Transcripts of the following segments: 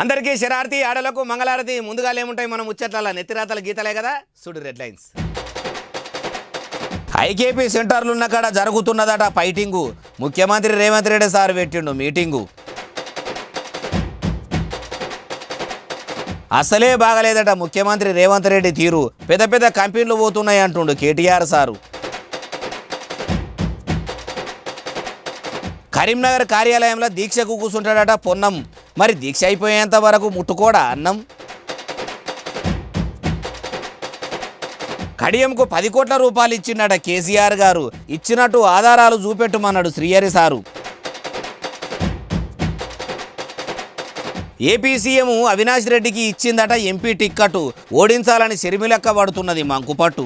అందరికీ శరార్తి ఆడలకు మంగళారతి ముందుగా ఏముంటాయి మనం ముచ్చట్ల నెత్తిరాతల గీతలే కదా చూడు రెడ్ లైన్స్. ఐకేపీ సెంటర్లు ఉన్న కాడ జరుగుతున్నదట ఫైటింగు. ముఖ్యమంత్రి రేవంత్ రెడ్డి సార్ పెట్టిండు మీటింగు. అసలే బాగలేదట ముఖ్యమంత్రి రేవంత్ రెడ్డి తీరు. పెద్ద పెద్ద కంపెనీలు పోతున్నాయి అంటుండు కేటీఆర్ సారు. కరీంనగర్ కార్యాలయంలో దీక్షకు కూర్చుంటాడట పొన్నం. మరి దీక్ష అయిపోయేంత వరకు ముట్టుకోడా అన్నం. కడియంకు 10 కోట్ల రూపాయలు ఇచ్చిండట కేసీఆర్ గారు. ఇచ్చినట్టు ఆధారాలు చూపెట్టుమన్నాడు Srihari sir. AP CM Avinash రెడ్డికి ఇచ్చిందట ఎంపీ టిక్కటు. ఓడించాలని శర్మిలక్క పడుతున్నది మంకుపట్టు.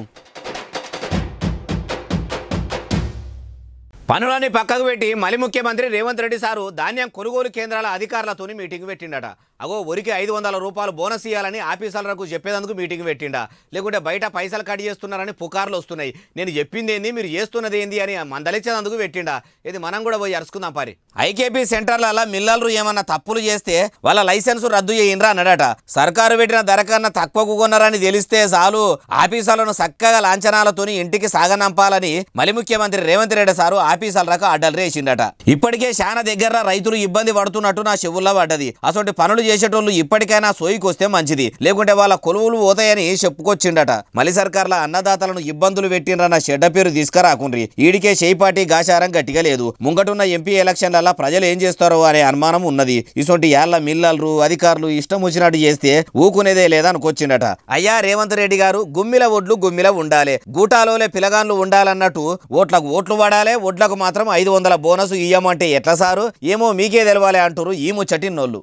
పనులని పక్కకు పెట్టి మళ్ళీ ముఖ్యమంత్రి రేవంత్ రెడ్డి సారు ధాన్యం కొనుగోలు కేంద్రాల అధికారులతోని మీటింగ్ పెట్టిండట. అగో వరికి 500 రూపాయలు బోనస్ ఇవ్వాలని ఆఫీసర్లకు చెప్పేందుకు మీటింగ్ పెట్టిండా. లేకుంటే బయట పైసలు కట్ చేస్తున్నారని పుకార్లు వస్తున్నాయి. నేను చెప్పింది ఏంది మీరు చేస్తున్నది ఏంది అని మందలిచ్చేందుకు పెట్టిండా. ఇది మనం కూడా పోయి అరుచుకుందాం పారి. ఐకేపీ సెంటర్ల మిల్లర్లు ఏమన్నా తప్పులు చేస్తే వాళ్ళ లైసెన్స్ రద్దు చేయండ్రా అన్నాడట. సర్కారు పెట్టిన ధర కన్నా తక్కువకు కొన్నారని తెలిస్తే చాలు ఆఫీసర్లను చక్కగా లాంఛనాలతోని ఇంటికి సాగనంపాలని మళ్ళీ ముఖ్యమంత్రి రేవంత్ రెడ్డి సారు ఆఫీసర్లకు అడ్డలు రేసిండట. ఇప్పటికే చాలా దగ్గర రైతులు ఇబ్బంది పడుతున్నట్టు నా చెవుల్లో పడ్డది. అసలు పనులు చేసేటోళ్ళు ఇప్పటికైనా సోయికి వస్తే మంచిది, లేకుంటే వాళ్ళ కొలువులు పోతాయని చెప్పుకొచ్చిండట. మళ్ళీ సర్కార్ల అన్నదాతలను ఇబ్బందులు పెట్టినరన్న చెడ్డ పేరు తీసుకురాకుండ్రి. ఈడికే చేయిపాటి గాచారం గట్టిగా లేదు. ముంగటున్న ఎంపీ ఎలక్షన్లలో ప్రజలు ఏం చేస్తారో అనే అనుమానం ఉన్నది. ఇసొంటి యాళ్ల మిల్లర్లు అధికారులు ఇష్టం వచ్చినట్టు చేస్తే ఊకునేదే లేదనుకొచ్చిండట. అయ్యా రేవంత్ రెడ్డి గారు, గుమ్మిల ఒడ్లు గుమ్మిల ఉండాలి, గూటాలోలే పిలగాన్లు ఉండాలన్నట్టు ఓట్లకు ఓట్లు పడాలి, ఓట్లకు మాత్రం 500 బోనస్ ఇయ్యమంటే ఎట్లా సారు? ఏమో మీకే తెలవాలి అంటారు ఈ ముచ్చటిన్నోళ్ళు.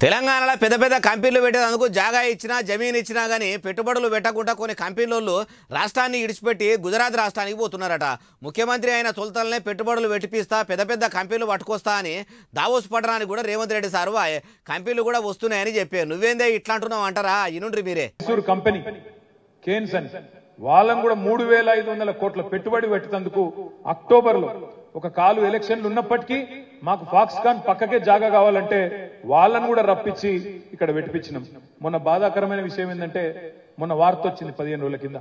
తెలంగాణలో పెద్ద పెద్ద కంపెనీలు పెట్టేందుకు జాగా ఇచ్చినా జమీన్ ఇచ్చినా కానీ పెట్టుబడులు పెట్టకుండా కొన్ని కంపెనీలు రాష్ట్రాన్ని ఇడిచిపెట్టి గుజరాత్ రాష్ట్రానికి పోతున్నారట. ముఖ్యమంత్రి అయిన తొలుతలనే పెట్టుబడులు పెట్టిపిస్తా, పెద్ద పెద్ద కంపెనీలు పట్టుకొస్తా అని దావోస్ పట్టణానికి కూడా రేవంత్ రెడ్డి సారు కంపెనీలు కూడా వస్తున్నాయని చెప్పారు. నువ్వేందే ఇట్లా అంటున్నావు అంటారా? ఇనుండ్రి మీరే. కంపెనీ కేన్సన్ వాళ్ళని కూడా 3500 కోట్ల పెట్టుబడి పెట్టేందుకు అక్టోబర్లో ఒక కాలు ఎలక్షన్లు ఉన్నప్పటికీ మాకు ఫాక్స్కాన్ పక్కకే జాగా కావాలంటే వాళ్ళను కూడా రప్పించి ఇక్కడ పెట్టిపించినాం. మొన్న బాధాకరమైన విషయం ఏంటంటే మొన్న వార్త వచ్చింది 15 రోజుల కింద.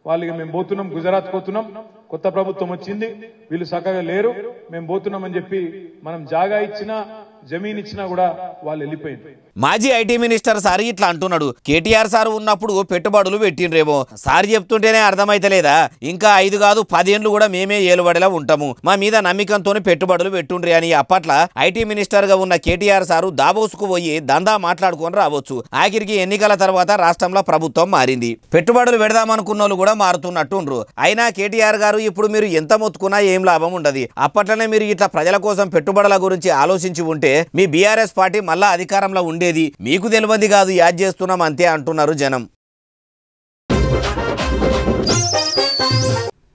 వాళ్ళకి మేము పోతున్నాం, గుజరాత్ పోతున్నాం, కొత్త ప్రభుత్వం వచ్చింది, వీళ్ళు చక్కగా లేరు, మేము పోతున్నామని చెప్పి మనం జాగా ఇచ్చినా జమీన్ ఇచ్చినా కూడా వాళ్ళు వెళ్ళిపోయింది. మాజీ ఐటీ మినిస్టర్ సార్ ఇట్లా అంటున్నాడు. కేటీఆర్ సార్ ఉన్నప్పుడు పెట్టుబడులు పెట్టిండ్రేమో. సార్ చెప్తుంటేనే అర్థమైతలేదా? ఇంకా 5 కాదు 10 ఏళ్ళు కూడా మేమే ఏలుబడిలా ఉంటాము, మా మీద నమ్మకంతో పెట్టుబడులు పెట్టుండ్రి అని అప్పట్ల ఐటీ మినిస్టర్ గా ఉన్న కేటీఆర్ సారు దావోస్కు పోయి దందా మాట్లాడుకొని రావచ్చు. ఆఖరికి ఎన్నికల తర్వాత రాష్ట్రంలో ప్రభుత్వం మారింది. పెట్టుబడులు పెడదామనుకున్న వాళ్ళు కూడా మారుతున్నట్టుండ్రు. అయినా కేటీఆర్ గారు ఇప్పుడు మీరు ఎంత మొత్తుకున్నా ఏం లాభం ఉండదు. అప్పట్లోనే మీరు ఇట్లా ప్రజల కోసం పెట్టుబడుల గురించి ఆలోచించి ఉంటే మీ బీఆర్ఎస్ పార్టీ మళ్ళా అధికారంలో ఉండేది. మీకు తెలియదు కాదు, యాద్ చేస్తున్నాం అంతే అంటున్నారు జనం.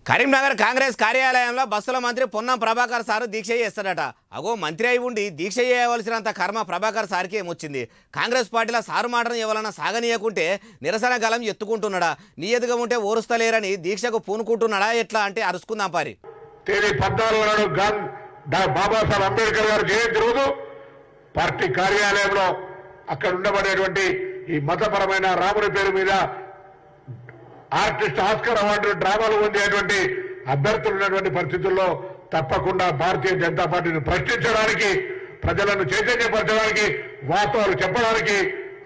కరీంనగర్ కాంగ్రెస్ కార్యాలయంలో బస్సుల మంత్రి పొన్నం ప్రభాకర్ సారు దీక్ష చేస్తాడట. అగో మంత్రి అయి ఉండి దీక్ష చేయవలసినంత కర్మ ప్రభాకర్ సార్కి ఏమొచ్చింది? కాంగ్రెస్ పార్టీలో సారు మాటను ఎవరన్నా సాగనీయకుంటే నిరసన గలం ఎత్తుకుంటున్నాడా? నియతిగా ఉంటే ఓరుస్తలేరని దీక్షకు పూనుకుంటున్నాడా? ఎట్లా అంటే అరుచుకుందాం పారి. బాబాసాహెబ్ అంబేద్కర్ గారు జయంతి రోజు పార్టీ కార్యాలయంలో అక్కడ ఉండబడేటువంటి ఈ మతపరమైన రాముని పేరు మీద ఆర్టిస్ట్ ఆస్కర్ అవార్డు డ్రామాలు పొందేటువంటి అభ్యర్థులు ఉన్నటువంటి పరిస్థితుల్లో తప్పకుండా భారతీయ జనతా పార్టీని ప్రశ్నించడానికి, ప్రజలను చైతన్యపరచడానికి, వాస్తవాలు చెప్పడానికి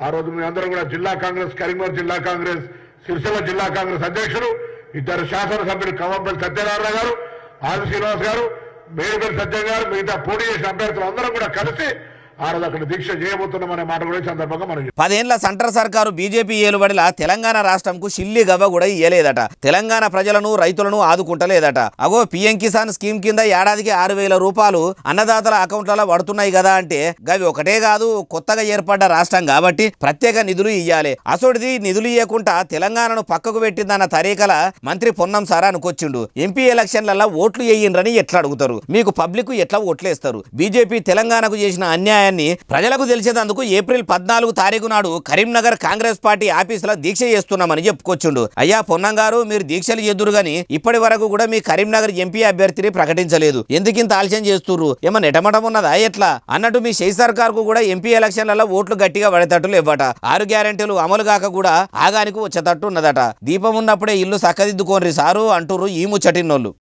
ఆ రోజు మీ అందరూ కూడా జిల్లా కాంగ్రెస్, కరీంనగర్ జిల్లా కాంగ్రెస్, సిరిసిల్ల జిల్లా కాంగ్రెస్ అధ్యక్షులు, 2 శాసనసభ్యులు కవంపల్లి సత్యనారాయణ గారు, ఆది శ్రీనివాస్ గారు, మేడిపల్లి సత్యం గారు, మిగతా పోటీ చేసిన అభ్యర్థులు అందరం కూడా కలిసి ఆ రోజు అక్కడ దీక్ష చేయబోతున్నామనే మాట కూడా సందర్భంగా మనం 10 ఏళ్ల సెంటర్ సర్కారు బీజేపీ ఏలుబడిలా తెలంగాణ రాష్ట్రంకు షిల్లి గవ్వ కూడా ఇయ్యలేదట. తెలంగాణ ప్రజలను రైతులను ఆదుకుంటలేదట. అగో పీఎం కిసాన్ స్కీమ్ కింద ఏడాదికి 6,000 రూపాయలు అన్నదాతల అకౌంట్లలో పడుతున్నాయి కదా అంటే గవి ఒకటే కాదు, కొత్తగా ఏర్పడ్డ రాష్ట్రం కాబట్టి ప్రత్యేక నిధులు ఇయ్యాలి. అసోడిది నిధులు ఇయ్యకుండా తెలంగాణను పక్కకు పెట్టిందన్న తరీకల మంత్రి పొన్నం సార్ అనుకొచ్చిండు. ఎంపీ ఎలక్షన్లలో ఓట్లు వేయిండ్రని ఎట్లా అడుగుతారు? మీకు పబ్లిక్ ఎట్లా ఓట్లేస్తారు? బీజేపీ తెలంగాణకు చేసిన అన్యాయం ఉన్నాయని ప్రజలకు తెలిసేందుకు ఏప్రిల్ 14 తారీఖు నాడు కరీంనగర్ కాంగ్రెస్ పార్టీ ఆఫీసులో దీక్ష చేస్తున్నామని చెప్పుకొచ్చిండు. అయ్యా పొన్నం గారు, మీరు దీక్షలు చేద్దురు గాని ఇప్పటి వరకు కూడా మీ కరీంనగర్ ఎంపీ అభ్యర్థిని ప్రకటించలేదు, ఎందుకింత ఆలస్యం చేస్తుర్రు, ఏమన్నా నెటమటం ఉన్నదా ఎట్లా అన్నట్టు మీ షై సర్కార్ కు కూడా ఎంపీ ఎలక్షన్లలో ఓట్లు గట్టిగా పడేటట్టు లేవట. 6 గ్యారెంటీలు అమలు కాక కూడా ఆగానికి వచ్చేటట్టు ఉన్నదట. దీపం ఉన్నప్పుడే ఇల్లు సక్కదిద్దుకోండి సారు అంటుర్రు ఈ ముచ్చటిన్నోళ్ళు.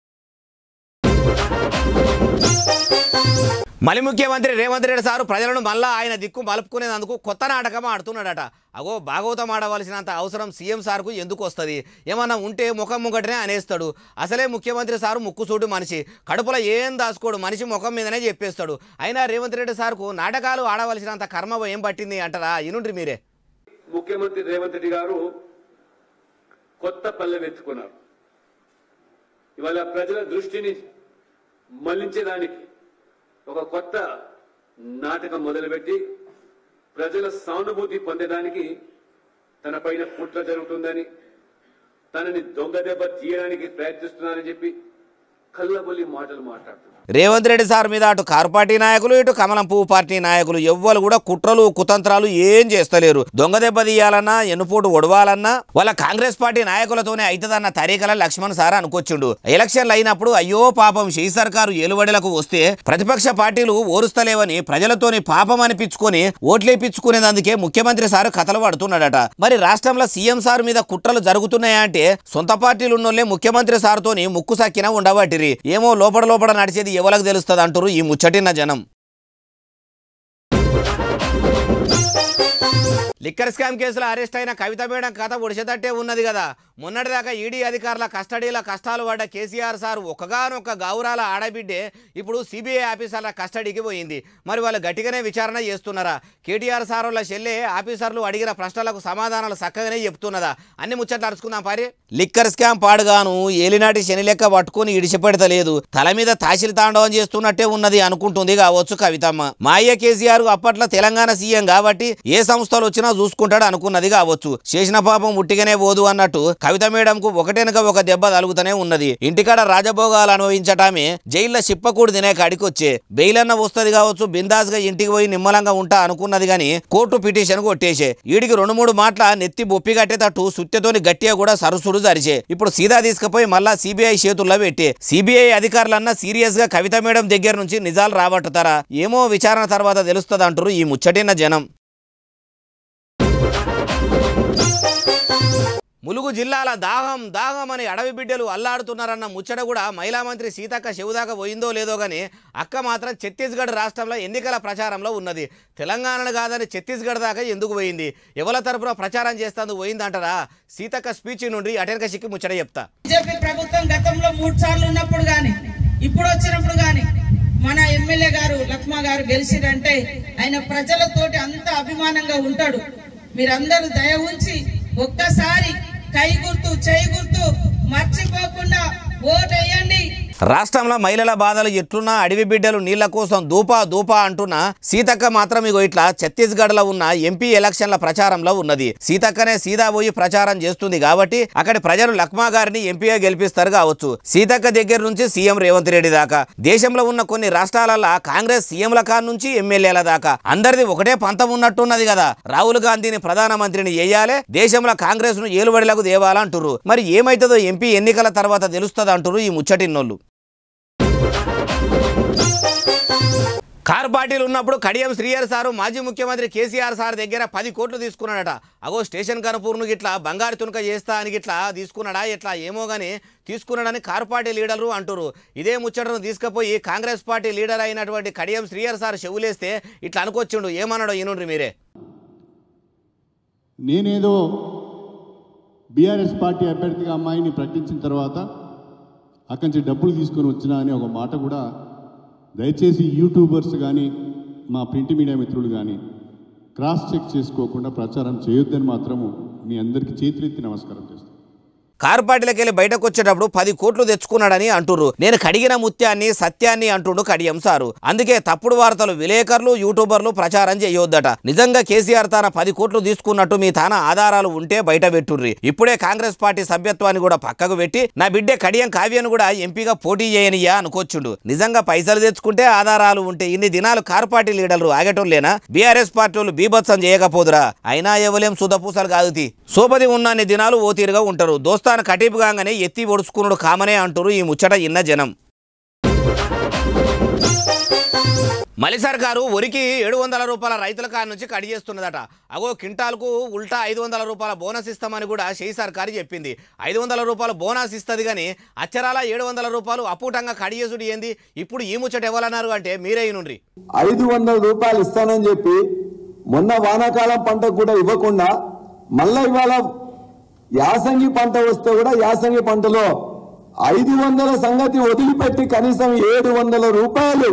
మళ్ళీ ముఖ్యమంత్రి రేవంత్ రెడ్డి సారు ప్రజలను మళ్ళా ఆయన దిక్కు మలుపుకునేందుకు కొత్త నాటకం ఆడుతున్నాడట. అగో భాగవతం ఆడవలసినంత అవసరం సీఎం సార్కు ఎందుకు వస్తుంది? ఏమన్నా ఉంటే ముఖం ముగ్గటనే అనేస్తాడు. అసలే ముఖ్యమంత్రి సారు ముక్కుసూటి మనిషి, కడుపులో ఏం దాచుకోడు, మనిషి ముఖం మీదనే చెప్పేస్తాడు. అయినా రేవంత్ రెడ్డి సార్కు నాటకాలు ఆడవలసినంత కర్మ ఏం పట్టింది అంటారా? ఇనుండ్రి మీరే. ముఖ్యమంత్రి రేవంత్ రెడ్డి గారు కొత్త పల్లె వెతుకున్నారు. ఇవాళ ప్రజల దృష్టిని మళ్లించేదానికి ఒక కొత్త నాటకం మొదలుపెట్టి ప్రజల సానుభూతి పొందడానికి తన పైన కుట్ర జరుగుతుందని, తనని దొంగ దెబ్బ తీయడానికి ప్రయత్నిస్తున్నారని చెప్పి కళ్ళబొల్లి మాటలు మాట్లాడుతున్నారు. రేవంత్ రెడ్డి సార్ మీద అటు కారు పార్టీ నాయకులు, ఇటు కమలం పువ్వు పార్టీ నాయకులు ఎవ్వరు కూడా కుట్రలు కుతంత్రాలు ఏం చేస్తలేరు. దొంగ దెబ్బ తీయాలన్నా, ఎన్నుపోటు ఒడవాలన్నా వాళ్ళ కాంగ్రెస్ పార్టీ నాయకులతోనే అవుతుందన్న తరీకల లక్ష్మణ్ సార్ అనుకొచ్చిండు. ఎలక్షన్లు అయినప్పుడు అయ్యో పాపం షై సర్కారు ఏలుబడిలకు వస్తే ప్రతిపక్ష పార్టీలు ఓరుస్తలేవని ప్రజలతోని పాపం అనిపించుకొని ఓట్లేపించుకునేందుకే ముఖ్యమంత్రి సార్ కథలు పడుతున్నాడట. మరి రాష్ట్రంలో సీఎం సార్ మీద కుట్రలు జరుగుతున్నాయా అంటే సొంత పార్టీలు ఉన్నోళ్లే ముఖ్యమంత్రి సార్తోని ముక్కు సక్కిన ఉండబట్టిరి. ఏమో లోపల నడిచేది ఎవరికి తెలుస్తుంది అంటారు ఈ ముచ్చటిన్న జనం. లిక్కర్ స్కామ్ కేసులో అరెస్ట్ అయిన కవిత మేడం కథ ఒడిచేటట్టే ఉన్నది కదా. మొన్నటిదాకా ఈడీ అధికారుల కస్టడీల కష్టాలు పడ్డ కేసీఆర్ సార్ ఒక్కగానొక్క గౌరాల ఆడబిడ్డే ఇప్పుడు సిబిఐ ఆఫీసర్ల కస్టడీకి పోయింది. మరి వాళ్ళు గట్టిగానే విచారణ చేస్తున్నారా? కేటీఆర్ సార్ వాళ్ళ చెల్లె ఆఫీసర్లు అడిగిన ప్రశ్నలకు సమాధానాలు చక్కగానే చెప్తున్నదా? అన్ని ముచ్చట్లు అరుచుకుందాం పారి. లిక్కర్ స్కామ్ పాడుగాను ఏలినాటి శని లెక్క పట్టుకుని ఇడిచిపెడతలేదు, తల మీద తాసిలి తాండవం చేస్తున్నట్టే ఉన్నది అనుకుంటుంది కావచ్చు కవితమ్మ. మా అయ్య కేసీఆర్ అప్పట్లో తెలంగాణ సీఎం కాబట్టి ఏ సంస్థలు వచ్చినా చూసుకుంటాడు అనుకున్నది కావచ్చు. చేసిన పాపం ఉట్టిగానే పోదు అన్నట్టు కవిత మేడంకు ఒకటెనక ఒక దెబ్బ తలుగుతూనే ఉన్నది. ఇంటికాడ రాజభోగాలు అనుభవించటామే జైల్లో చిప్పకూడు తినే కాడికొచ్చే. బెయిలన్న వస్తుంది కావచ్చు, బిందాస్ గా ఇంటికి పోయి నిమ్మలంగా ఉంటా అనుకున్నది గాని కోర్టు పిటిషన్ కొట్టేసే. ఈడికి 2-3 మాటల నెత్తి బొప్పి కట్టేటట్టు సుత్తెతోని గట్టిగా కూడా సరుసుడు జరిచే. ఇప్పుడు సీదా తీసుకుపోయి మళ్ళా సిబిఐ చేతుల్లో పెట్టే. సిబిఐ అధికారులన్నా సీరియస్ గా కవిత మేడం దగ్గర నుంచి నిజాలు రాబట్టుతారా? ఏమో విచారణ తర్వాత తెలుస్తుంది అంటారు ఈ ముచ్చటిన్న జనం. ములుగు జిల్లాల దాహం అని అడవి బిడ్డలు అల్లాడుతున్నారన్న ముచ్చట కూడా మహిళా మంత్రి సీతక్క చెవుదాకా పోయిందో లేదో గానీ అక్క మాత్రం ఛత్తీస్గఢ్ రాష్ట్రంలో ఎన్నికల ప్రచారంలో ఉన్నది. తెలంగాణను కాదని ఛత్తీస్గఢ్ దాకా ఎందుకు పోయింది? ఎవరి తరపున ప్రచారం చేస్తేందుకు పోయిందంటారా? సీతక్క స్పీచ్ నుండి అటెనక సిక్కి ముచ్చట చెప్తా. బీజేపీ ప్రభుత్వం గతంలో 3 సార్లు ఉన్నప్పుడు గాని ఇప్పుడు వచ్చినప్పుడు గాని మన ఎమ్మెల్యే గారు లక్ష్మ గారు గెలిచిరంటే ఆయన ప్రజలతోటి అంత అభిమానంగా ఉంటాడు. మీరందరూ దయ ఉంచి ఒక్కసారి కై గుర్తు చేయి గుర్తు మర్చిపోకుండా ఓటేయండి. రాష్ట్రంలో మహిళల బాధలు ఎట్లున్నా అడవి బిడ్డలు నీళ్ల కోసం దూపా అంటున్న సీతక్క మాత్రం ఇగో ఇట్లా ఛత్తీస్గఢ్ లో ఉన్న ఎంపీ ఎలక్షన్ల ప్రచారంలో ఉన్నది. సీతక్కనే సీదా పోయి ప్రచారం చేస్తుంది కాబట్టి అక్కడి ప్రజలు లక్మా గారిని ఎంపీగా గెలిపిస్తారు కావచ్చు. సీతక్క దగ్గర నుంచి సీఎం రేవంత్ రెడ్డి దాకా, దేశంలో ఉన్న కొన్ని రాష్ట్రాలలో కాంగ్రెస్ సీఎంల కాడ నుంచి ఎమ్మెల్యేల దాకా అందరిది ఒకటే పంతం ఉన్నట్టున్నది కదా. రాహుల్ గాంధీని ప్రధానమంత్రిని చేయాలి, దేశంలో కాంగ్రెస్ ను ఏలుబడిలకు దేవాలంటుర్రు. మరి ఏమైతుందో ఎంపీ ఎన్నికల తర్వాత తెలుస్తుంది అంటుర్రు ఈ ముచ్చటిన్నోళ్ళు. కారు పార్టీలు ఉన్నప్పుడు కడియం శ్రీహర్ సారు మాజీ ముఖ్యమంత్రి కేసీఆర్ సార్ దగ్గర 10 కోట్లు తీసుకున్నాడట. అగో స్టేషన్ కనుపూర్ను గిట్లా బంగారు తునక చేస్తా అని గిట్లా తీసుకున్నాడా ఎట్లా ఏమో గానీ తీసుకున్నాడని కారు పార్టీ లీడర్లు అంటురు. ఇదే ముచ్చటను తీసుకుపోయి కాంగ్రెస్ పార్టీ లీడర్ అయినటువంటి కడియం శ్రీహర్ సార్ చెవులేస్తే ఇట్లా అనుకొచ్చిండు. ఏమన్నాడో ఈనుండ్రి మీరే. నేనేదో బీఆర్ఎస్ పార్టీ అభ్యర్థిగా అమ్మాయిని ప్రకటించిన తర్వాత అక్కడి నుంచి డబ్బులు తీసుకొని వచ్చినా అని ఒక మాట కూడా దయచేసి యూట్యూబర్స్ కానీ మా ప్రింట్ మీడియా మిత్రులు కానీ క్రాస్ చెక్ చేసుకోకుండా ప్రచారం చేయొద్దని మాత్రము మీ అందరికీ చేతులెత్తి నమస్కారం చేస్తాను. కారు పార్టీలకు వెళ్ళి బయటకు వచ్చేటప్పుడు 10 కోట్లు తెచ్చుకున్నాడని అంటుర్రు. నేను కడిగిన ముత్యాన్ని సత్యాన్ని అంటుండు కడియం సారు. అందుకే తప్పుడు వార్తలు విలేకరులు యూట్యూబర్లు ప్రచారం చేయొద్దట. నిజంగా కేసీఆర్ తాన 10 కోట్లు తీసుకున్నట్టు మీ తాన ఆధారాలు ఉంటే బయట పెట్టుర్రి. ఇప్పుడే కాంగ్రెస్ పార్టీ సభ్యత్వాన్ని కూడా పక్కకు పెట్టి నా బిడ్డే కడియం కావ్యను కూడా ఎంపీగా పోటీ చేయనియా అనుకోవచ్చుండు. నిజంగా పైసలు తెచ్చుకుంటే ఆధారాలు ఉంటే ఇన్ని దినాలు కారు పార్టీ లీడర్లు ఆగేటోళ్ళేనా? బీఆర్ఎస్ పార్టీలు బీభత్సం చేయకపోదురా? అయినా ఎవలేం సుధపూసలు కాదుతి. సోపది ఉన్నన్ని దినాలు ఓ తీరుగా ఉంటారు. దోస్తాను కటీపు కాగానే ఎత్తి ఒడుచుకున్నాడు కామనే అంటారు ఈ ముచ్చట ఇన్న జనం. మలి సర్కారు వరికి 700 రూపాయల రైతుల కాడ నుంచి కడి చేస్తున్నదట. అగో క్వింటాల్కు ఉల్టా 500 రూపాయల బోనస్ ఇస్తామని కూడా షేయి సర్కారు చెప్పింది. 500 రూపాయల బోనస్ ఇస్తుంది కానీ అచ్చరాల 700 రూపాయలు అపూటంగా కడి చేసుడు ఏంది? ఇప్పుడు ఈ ముచ్చట ఎవరన్నారు అంటే మీరే నుండ్రి. 500 రూపాయలు ఇస్తానని చెప్పి మొన్న వానాకాలం పంటకు కూడా ఇవ్వకుండా మళ్ళీ ఇవాళ యాసంగి పంట వస్తే కూడా యాసంగి పంటలో 500 సంగతి వదిలిపెట్టి కనీసం 700 రూపాయలు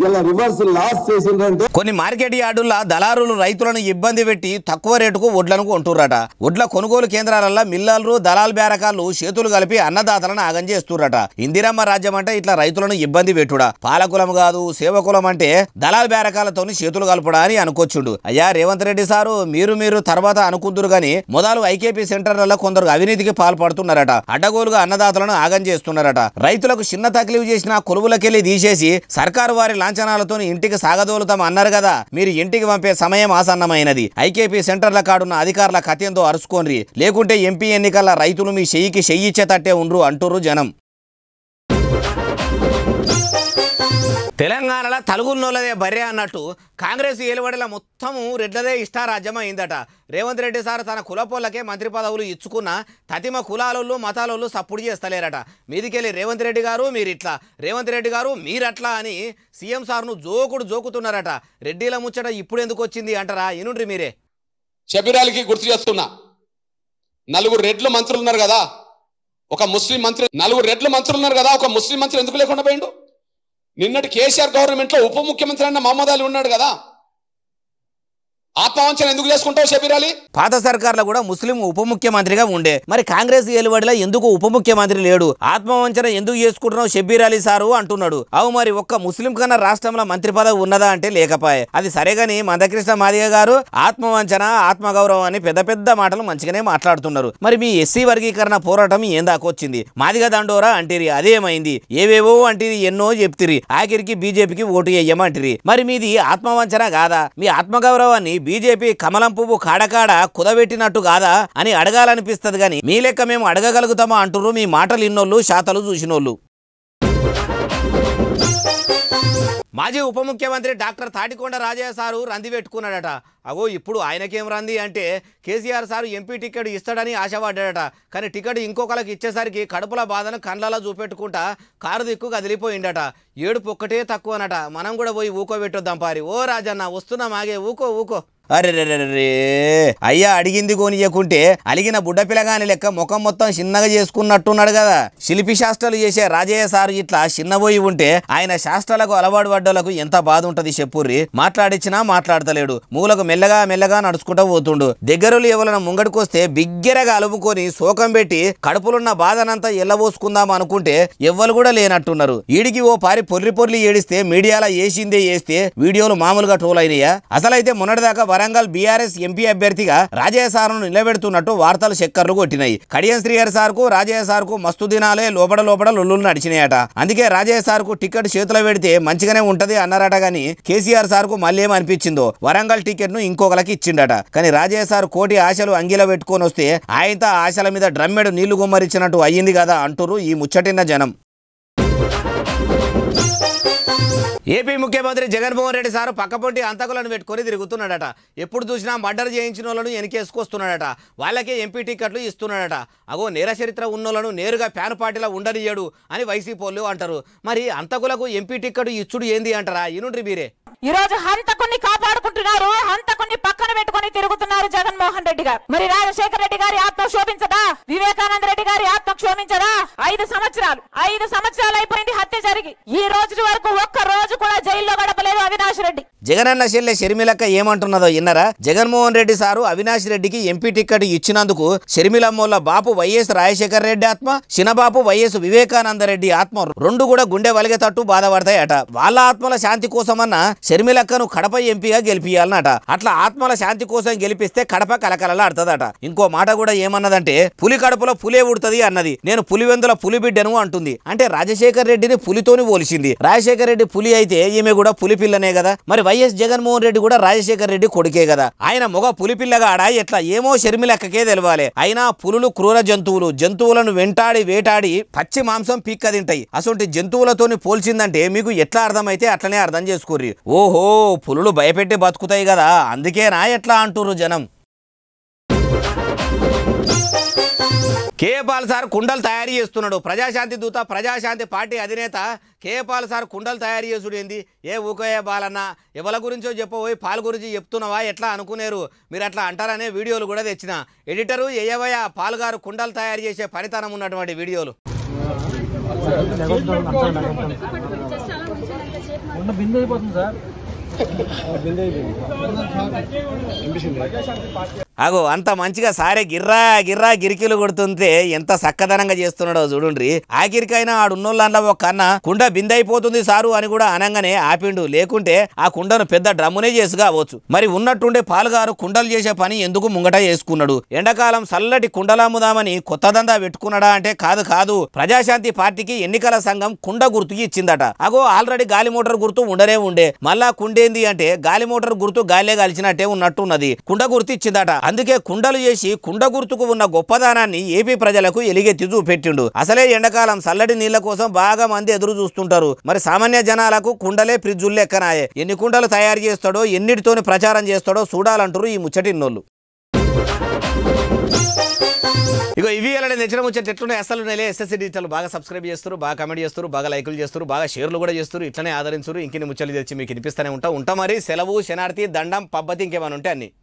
ఇలా రివర్స్ లాస్ చేసిందంటే కొన్ని మార్కెట్ యార్డుల్లో దళారులు రైతులను ఇబ్బంది పెట్టి తక్కువ రేటుకు వడ్లను కొంటుర్రట. వడ్ల కొనుగోలు కేంద్రాలలో మిల్లర్లు దళాల్ బేరకాళ్ళు చేతులు కలిపి అన్నదాతలను ఆగం చేస్తుర్రట. ఇందిరమ్మ రాజ్యం అంటే ఇట్లా రైతులను ఇబ్బంది పెట్టుడా. పాలకులం కాదు సేవకులం అంటే దళాల్ బేరకాలతో చేతులు కలుపుడా అని అనుకోవచ్చుండు. అయ్యా రేవంత్ రెడ్డి సారు మీరు తర్వాత అనుకుందరు గాని మొదలు ఐకేపీ సెంటర్లలో కొందరు అవినీతికి పాల్పడుతున్నారట. అడ్డగోలుగా అన్నదాతలను ఆగం చేస్తున్నారట. రైతులకు చిన్న తక్లీఫ్ చేసిన కొలువులకెళ్లి తీసేసి సర్కారు వారి లాంఛనాలతో ఇంటికి సాగదోలుతాం అన్నారు కదా. మీరు ఇంటికి పంపే సమయం ఆసన్నమైనది. ఐకేపీ సెంటర్ల కాడున్న అధికారుల కథంతో అరుచుకోండి. లేకుంటే ఎంపీ ఎన్నికల రైతులు మీ చెయ్యికి చెయ్యిచ్చేటట్టే ఉండ్రు అంటుర్రు జనం. తెలంగాణలో తలుగున్నోళ్ళదే బర్రె అన్నట్టు కాంగ్రెస్ ఏలుబడిల మొత్తము రెడ్లదే ఇష్టారాజ్యం అయిందట. రేవంత్ రెడ్డి సార్ తన కులపోళ్ళకే మంత్రి పదవులు ఇచ్చుకున్న తతిమ కులాలోళ్ళు మతాలోళ్ళు సప్పుడు చేస్తలేరట. మీదికెళ్ళి రేవంత్ రెడ్డి గారు మీరిట్లా, రేవంత్ రెడ్డి గారు మీరట్లా అని సీఎం సార్ను జోకుతున్నారట. రెడ్డిల ముచ్చట ఇప్పుడు ఎందుకు వచ్చింది అంటారా? ఇనుండ్రి మీరే. షబీరాలకి గుర్తు చేస్తున్నా, 4 రెడ్లు మంత్రులు ఉన్నారు కదా, ఒక ముస్లిం మంత్రి, 4 రెడ్లు మంత్రులు ఉన్నారు కదా, ఒక ముస్లిం మంత్రి ఎందుకు లేకుండా పోయిండు? నిన్నటి కేసీఆర్ గవర్నమెంట్ లో ఉప ముఖ్యమంత్రి అన్న మహమ్మద్ అలీ ఉన్నాడు కదా. ఆత్మవంచన ఎందుకు చేసుకుంటావు షబీర్ అలీ? పాత సర్కార్లో కూడా ముస్లిం ఉప ముఖ్యమంత్రిగా ఉండే, మరి కాంగ్రెస్ ఏలుబడిలో ఎందుకు ఉప ముఖ్యమంత్రి లేడు? ఆత్మవంచన ఎందుకు చేసుకుంటున్నావు షబీర్ అలీ సారు అంటున్నాడు. అవు మరి ఒక్క ముస్లిం కన్నా రాష్ట్రంలో మంత్రి పదవి ఉన్నదా అంటే లేకపాయే. అది సరేగాని మందకృష్ణ మాదిగ గారు ఆత్మవంచన ఆత్మగౌరవం అని పెద్ద మాటలు మంచిగానే మాట్లాడుతున్నారు. మరి మీ ఎస్సీ వర్గీకరణ పోరాటం ఏం దాకొచ్చింది? మాదిగ దండోరా అంటిరి, అదేమైంది? ఏవేవో అంటిరి, ఎన్నో చెప్తిరి, ఆఖరికి బీజేపీకి ఓటు వేయమంటిరి. మరి మీది ఆత్మవంచన కాదా? మీ ఆత్మగౌరవాన్ని బీజేపీ కమలం పువ్వు కాడకాడ కుదబెట్టినట్టు కాదా అని అడగాలనిపిస్తుంది గాని మీ లెక్క మేము అడగగలుగుతామా అంటున్నారు మీ మాటలు ఇన్నోళ్ళు శాతలు చూసినోళ్ళు. మాజీ ఉప ముఖ్యమంత్రి డాక్టర్ తాటికొండ రాజయ్య సారు రంది పెట్టుకున్నాడట. అగో ఇప్పుడు ఆయనకేం రంది అంటే కేసీఆర్ సారు ఎంపీ టికెట్ ఇస్తాడని ఆశపడ్డాడట. కానీ టికెట్ ఇంకొకరికి ఇచ్చేసరికి కడుపుల బాధను కండ్లలో చూపెట్టుకుంటా కారు దిక్కు కదిలిపోయిందట. ఏడుపు ఒక్కటే తక్కువనట. మనం కూడా పోయి ఊకోబెట్టొద్దాం పారి. ఓ రాజన్న వస్తున్నాం ఆగే ఊకో. అరే అయ్యా అడిగింది కొనియకుంటే అలిగిన బుడ్డ పిల్లగాని లెక్క ముఖం మొత్తం చిన్నగా చేసుకున్నట్టున్నాడు కదా. శిల్పి శాస్త్రాలు చేసే రాజయ్య సారు ఇట్లా చిన్నబోయి ఉంటే ఆయన శాస్త్రాలకు అలవాటు పడ్డోళ్లకు ఎంత బాధ ఉంటది చెప్పుర్రి. మాట్లాడిచ్చినా మాట్లాడతలేడు. మూలకు మెల్లగా నడుచుకుంటూ పోతుండు. దగ్గరలు ఎవరైనా ముంగడికొస్తే బిగ్గరగా అలుపుకొని శోకం పెట్టి కడుపులున్న బాధనంతా ఎల్లబోసుకుందాం అనుకుంటే ఎవ్వరు కూడా లేనట్టున్నారు. ఈడికి ఓ పారి పొర్లి ఏడిస్తే మీడియాలో వేసిందే వేస్తే వీడియోలు మామూలుగా ట్రోల్ అయినాయా? అసలైతే మొన్నటిదాకా వరంగల్ బీఆర్ఎస్ ఎంపీ అభ్యర్థిగా రాజయ్య సార్ను నిలబెడుతున్నట్టు వార్తలు చక్కర్లు కొట్టినాయి. కడియం శ్రీహరి సార్కు రాజయ్య సార్కు మస్తు దినాలే లోపల లొల్లులు నడిచినాయట. అందుకే రాజయ్య సార్కు టికెట్ చేతిలో పెడితే మంచిగానే ఉంటది అన్నారట. గాని కేసీఆర్ సార్కు మళ్ళీ ఏమనిపించిందో వరంగల్ టికెట్ ను ఇంకొకరికి ఇచ్చిండట. కానీ రాజయ్య సార్ కోటి ఆశలు అంగిలో పెట్టుకొని వస్తే ఆయనతో ఆశల మీద డ్రమ్మెడు నీళ్లు గుమ్మరిచ్చినట్టు అయ్యింది కదా అంటురు ఈ ముచ్చటిన్న జనం. ఏపీ ముఖ్యమంత్రి జగన్మోహన్ రెడ్డి సారు పక్కపొంటి అంతకులను పెట్టుకొని తిరుగుతున్నాడట. ఎప్పుడు చూసినా మర్డర్ చేయించిన వాళ్ళను వెనకేసుకొస్తున్నాడట. వాళ్ళకే ఎంపీ టికెట్లు ఇస్తున్నాడట. అగో నేర చరిత్ర ఉన్నోళ్లను నేరుగా ప్యాన్ పార్టీలో ఉండనియ్యడు అని వైసీపీ వాళ్ళు అంటారు. మరి అంతకులకు ఎంపీ టికెట్ ఇచ్చుడు ఏంది అంటారా? ఇనుండ్రి మీరే. ఈ రోజు హంతకుని కాపాడుకుంటున్నారు, హంతకుని పక్కన పెట్టుకుని తిరుగుతున్నారు జగన్మోహన్ రెడ్డి గారు. మరి రాజశేఖర రెడ్డి గారి ఆత్మ క్షోభించదా? వివేకానంద రెడ్డి గారి ఆత్మ క్షోభించదా? 5 సంవత్సరాలు అయిపోయింది హత్య జరిగి ఈ రోజు వరకు ఒక్క రోజు కూడా జైల్లో గడపలేదు అవినాష్ రెడ్డి. జగనన్న చెల్లె షర్మిలక్క ఏమంటున్నదో విన్నరా? జగన్మోహన్ రెడ్డి సారు అవినాష్ రెడ్డికి ఎంపీ టికెట్ ఇచ్చినందుకు షర్మిలమ్మోళ్ళ బాపు వైఎస్ రాజశేఖర రెడ్డి ఆత్మ, చిన్నబాపు వైఎస్ వివేకానంద రెడ్డి ఆత్మ రెండు కూడా గుండె వలిగేటట్టు బాధపడతాయట. వాళ్ళ ఆత్మల శాంతి కోసమన్నా షర్మిలక్కను కడప ఎంపీగా గెలిపియాలన్నట. అట్లా ఆత్మల శాంతి కోసం గెలిపిస్తే కడప కలకలలాడుతుందట. ఇంకో మాట కూడా ఏమన్నదంటే పులి కడుపులో పులే ఉడుతుంది అన్నది. నేను పులివెందుల పులి బిడ్డను అంటుంది. అంటే రాజశేఖర రెడ్డిని పులితోని పోల్చింది. రాజశేఖర రెడ్డి పులి అయితే ఈమె కూడా పులి పిల్లనే కదా. మరి వైఎస్ జగన్మోహన్ రెడ్డి కూడా రాజశేఖర రెడ్డి కొడుకే కదా. ఆయన మొగ పులిపిల్లగా ఆడా ఎట్లా ఏమో షర్మిలక్కకే తెలవాలి. అయినా పులులు క్రూర జంతువులను వెంటాడి వేటాడి పచ్చి మాంసం పీక్క తింటాయి. అసొంటి జంతువులతోని పోల్చిందంటే మీకు ఎట్లా అర్థమైతే అట్లనే అర్థం చేసుకోర్రి. ఓహో పులులు భయపెట్టి బతుకుతాయి కదా, అందుకేనా ఎట్లా అంటుర్రు జనం. కేపాల్ సార్ కుండలు తయారు చేస్తున్నాడు. ప్రజాశాంతి దూత, ప్రజాశాంతి పార్టీ అధినేత కేపాల్ సార్ కుండలు తయారు చేసుడు ఏంది? ఏ ఊకోయే బాలన్న, ఎవరి గురించో చెప్పబోయి పాలు గురించి చెప్తున్నావా ఎట్లా అనుకునేరు మీరు అట్లా అంటారనే వీడియోలు కూడా తెచ్చిన. ఎడిటరు ఏయవయ్య పాలు గారు కుండలు తయారు చేసే పనితనం ఉన్నటువంటి వీడియోలు. అగో అంత మంచిగా సారే గిర్రా గిర్రా గిరికీలు కొడుతుంటే ఎంత చక్కదనంగా చేస్తున్నాడో చూడుండ్రి. ఆఖరికైనా ఆడున్నోళ్ళ ఒక కన్న కుండ బిందైపోతుంది సారు అని కూడా అనంగానే ఆపిండు. లేకుంటే ఆ కుండను పెద్ద డ్రమ్మునే చేసుకోవచ్చు. మరి ఉన్నట్టుండే పాలుగారు కుండలు చేసే పని ఎందుకు ముంగట చేసుకున్నాడు? ఎండాకాలం చల్లటి కుండలమ్ముదామని కొత్త దందా పెట్టుకున్నాడా అంటే కాదు. ప్రజాశాంతి పార్టీకి ఎన్నికల సంఘం కుండ గుర్తుకి ఇచ్చిందట. అగో ఆల్రెడీ గాలి మోటార్ గుర్తు ఉండే మళ్ళా కుండేంది అంటే గాలి మోటార్ గుర్తు గాలే కలిసినట్టే ఉన్నట్టున్నది. కుండ గుర్తు ఇచ్చిందట. అందుకే కుండలు చేసి కుండ గుర్తుకు ఉన్న గొప్పదానాన్ని ఏపీ ప్రజలకు ఎలిగెత్తి చూపెట్టిండు. అసలే ఎండాకాలం చల్లటి నీళ్ల కోసం బాగా మంది ఎదురు చూస్తుంటారు. మరి సామాన్య జనాలకు కుండలే ఫ్రిడ్జులు లెక్కనాయే. ఎన్ని కుండలు తయారు చేస్తాడో, ఎన్నిటితోని ప్రచారం చేస్తాడో చూడాలంటారు ఈ ముచ్చటిన్నోళ్ళు. ఇగో ఇవి ఎలా నచ్చిన ముచ్చట్లు ఎట్లున్నాయి అసలు ఎస్ఎస్సీ డిజిటల్ బాగా సబ్స్క్రైబ్ చేస్తారు, బాగా కమెంట్ చేస్తారు, బాగా లైకులు చేస్తారు, బాగా షేర్లు కూడా చేస్తారు. ఇట్లనే ఆదరించరు. ఇంకెన్ని ముచ్చట్లు తెచ్చి మీకు వినిపిస్తూనే ఉంటా. మరి సెలవు, శనార్థి, దండం, పబ్బతి ఇంకేమైనా ఉంటే అన్ని